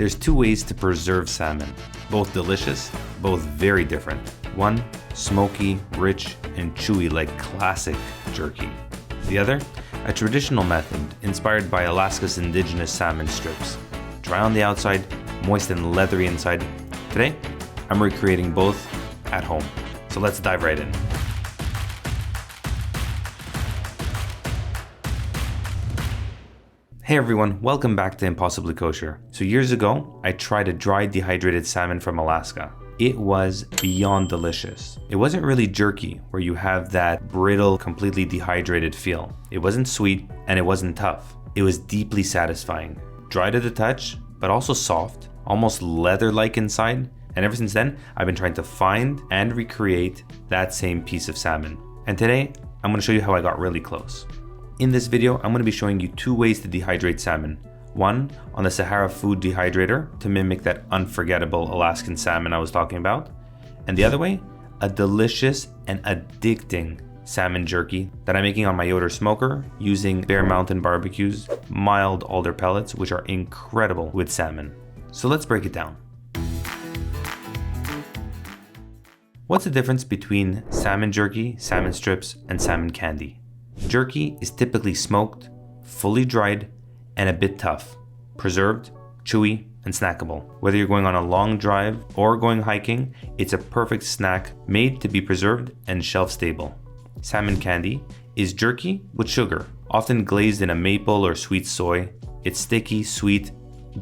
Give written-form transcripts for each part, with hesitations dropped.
There's two ways to preserve salmon, both delicious, both very different. One, smoky, rich, and chewy like classic jerky. The other, a traditional method inspired by Alaska's indigenous salmon strips. Dry on the outside, moist and leathery inside. Today, I'm recreating both at home. So let's dive right in. Hey everyone, welcome back to Impossibly Kosher. So years ago, I tried a dry dehydrated salmon from Alaska. It was beyond delicious. It wasn't really jerky, where you have that brittle, completely dehydrated feel. It wasn't sweet, and it wasn't tough. It was deeply satisfying. Dry to the touch, but also soft, almost leather-like inside. And ever since then, I've been trying to find and recreate that same piece of salmon. And today, I'm gonna show you how I got really close. In this video, I'm going to be showing you two ways to dehydrate salmon. One on the Sahara food dehydrator to mimic that unforgettable Alaskan salmon I was talking about. And the other way, a delicious and addicting salmon jerky that I'm making on my Yoder smoker using Bear Mountain Barbecue's mild alder pellets, which are incredible with salmon. So let's break it down. What's the difference between salmon jerky, salmon strips, and salmon candy? Jerky is typically smoked, fully dried, and a bit tough, preserved, chewy, and snackable. Whether you're going on a long drive or going hiking, it's a perfect snack made to be preserved and shelf stable. Salmon candy is jerky with sugar, often glazed in a maple or sweet soy. It's sticky, sweet,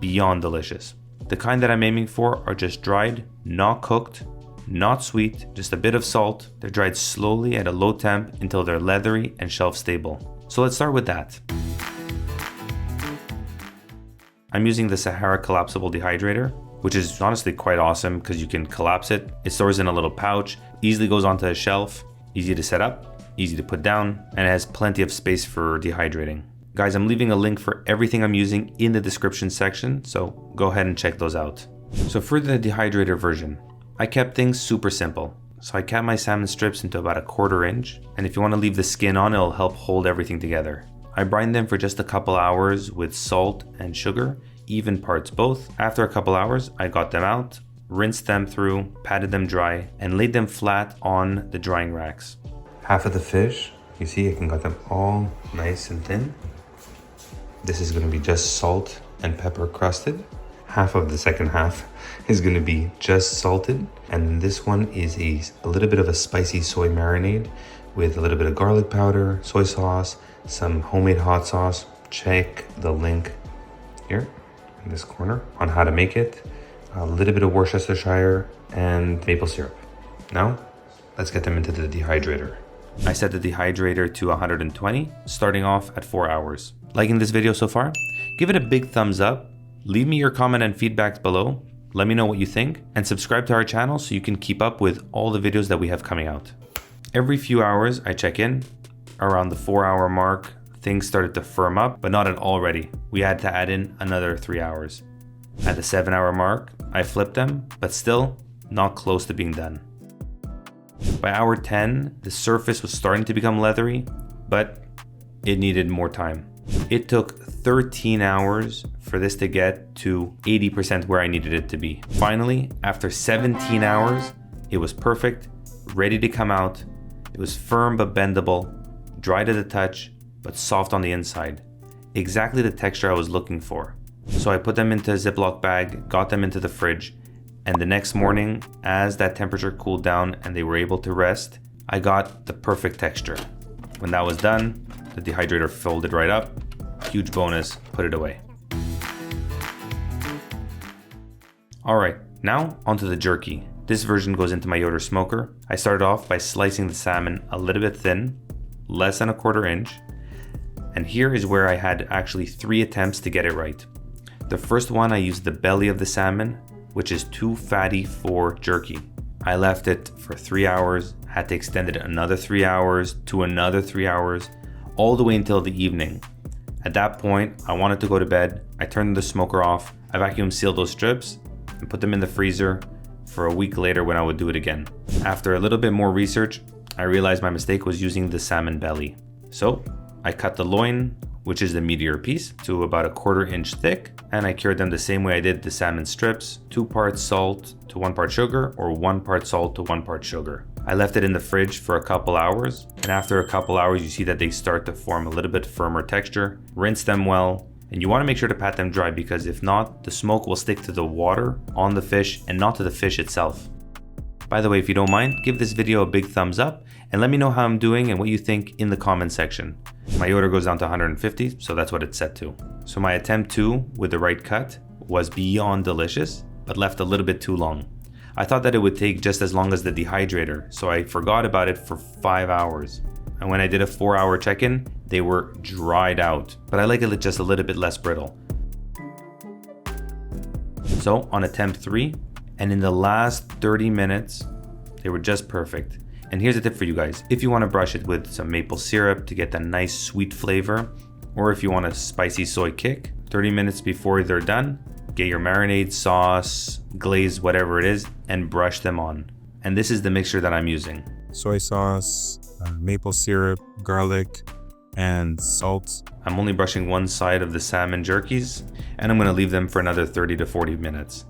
beyond delicious. The kind that I'm aiming for are just dried, not cooked, not sweet, just a bit of salt. They're dried slowly at a low temp until they're leathery and shelf stable. So let's start with that. I'm using the Sahara collapsible dehydrator, which is honestly quite awesome because you can collapse it. It stores in a little pouch, easily goes onto a shelf, easy to set up, easy to put down, and it has plenty of space for dehydrating. Guys, I'm leaving a link for everything I'm using in the description section, so go ahead and check those out. So for the dehydrator version, I kept things super simple. So I cut my salmon strips into about 1/4 inch, and if you want to leave the skin on, it'll help hold everything together. I brined them for just a couple hours with salt and sugar, even parts both. After a couple hours, I got them out, rinsed them through, patted them dry, and laid them flat on the drying racks. Half of the fish, you see I can got them all nice and thin. This is going to be just salt and pepper crusted. Half of the second half is going to be just salted, and this one is a little bit of a spicy soy marinade with a little bit of garlic powder, soy sauce, some homemade hot sauce. Check the link here in this corner on how to make it. A little bit of Worcestershire and maple syrup. Now let's get them into the dehydrator. I set the dehydrator to 120, starting off at 4 hours. Liking this video so far? Give it a big thumbs up. Leave me your comment and feedback below. Let me know what you think, and subscribe to our channel so you can keep up with all the videos that we have coming out. Every few hours I check in. Around the 4-hour mark, things started to firm up, but not at all ready. We had to add in another 3 hours. At the 7-hour mark, I flipped them, but still not close to being done. By hour 10, the surface was starting to become leathery, but it needed more time. It took 13 hours for this to get to 80% where I needed it to be. Finally, after 17 hours, it was perfect, ready to come out. It was firm but bendable, dry to the touch, but soft on the inside. Exactly the texture I was looking for. So I put them into a Ziploc bag, got them into the fridge, and the next morning, as that temperature cooled down and they were able to rest, I got the perfect texture. When that was done, the dehydrator folded right up. Huge bonus, put it away. Alright, now onto the jerky. This version goes into my Yoder smoker. I started off by slicing the salmon a little bit thin, less than 1/4 inch. And here is where I had actually 3 attempts to get it right. The first one, I used the belly of the salmon, which is too fatty for jerky. I left it for 3 hours, had to extend it another 3 hours to another 3 hours, all the way until the evening. At that point, I wanted to go to bed. I turned the smoker off. I vacuum sealed those strips and put them in the freezer for a week later when I would do it again. After a little bit more research, I realized my mistake was using the salmon belly. So I cut the loin, which is the meatier piece, to about a 1/4 inch thick. And I cured them the same way I did the salmon strips, 2 parts salt to 1 part sugar, or 1 part salt to 1 part sugar. I left it in the fridge for a couple hours, and after a couple hours you see that they start to form a little bit firmer texture. Rinse them well, and you want to make sure to pat them dry, because if not, the smoke will stick to the water on the fish and not to the fish itself. By the way, if you don't mind, give this video a big thumbs up and let me know how I'm doing and what you think in the comment section. My Yoder goes down to 150, so that's what it's set to. So my attempt 2 with the right cut was beyond delicious, but left a little bit too long. I thought that it would take just as long as the Dehydrator, so I forgot about it for 5 hours. And when I did a 4-hour check-in, they were dried out, but I like it just a little bit less brittle. So on attempt 3, and in the last 30 minutes, they were just perfect. And here's a tip for you guys. If you want to brush it with some maple syrup to get that nice sweet flavor, or if you want a spicy soy kick, 30 minutes before they're done, get your marinade sauce, glaze, whatever it is, and brush them on. And this is the mixture that I'm using. Soy sauce, maple syrup, garlic, and salt. I'm only brushing one side of the salmon jerkies, and I'm going to leave them for another 30 to 40 minutes.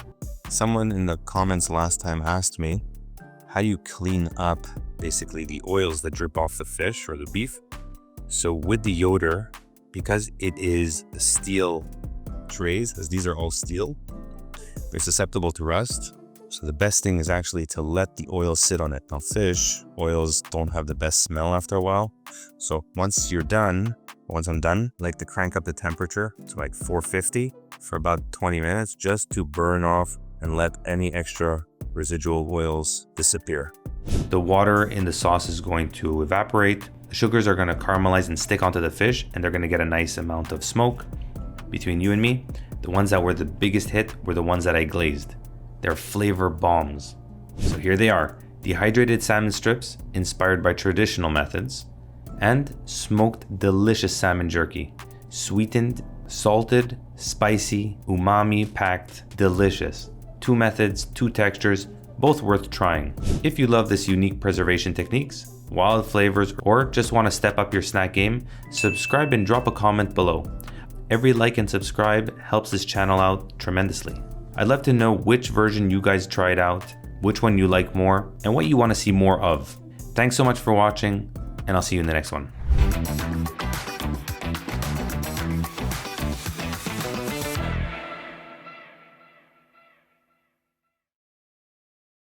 Someone in the comments last time asked me, how do you clean up basically the oils that drip off the fish or the beef? So with the Yoder, because it is steel trays, as these are all steel, they're susceptible to rust. So the best thing is actually to let the oil sit on it. Now fish oils don't have the best smell after a while. So once I'm done, I like to crank up the temperature to like 450 for about 20 minutes just to burn off and let any extra residual oils disappear. The water in the sauce is going to evaporate. The sugars are going to caramelize and stick onto the fish, and they're going to get a nice amount of smoke. Between you and me, the ones that were the biggest hit were the ones that I glazed. They're flavor bombs. So here they are, dehydrated salmon strips inspired by traditional methods, and smoked delicious salmon jerky, sweetened, salted, spicy, umami packed, delicious. 2 methods, 2 textures, both worth trying. If you love this unique preservation techniques, wild flavors, or just want to step up your snack game, subscribe and drop a comment below. Every like and subscribe helps this channel out tremendously. I'd love to know which version you guys tried out, which one you like more, and what you want to see more of. Thanks so much for watching, and I'll see you in the next one.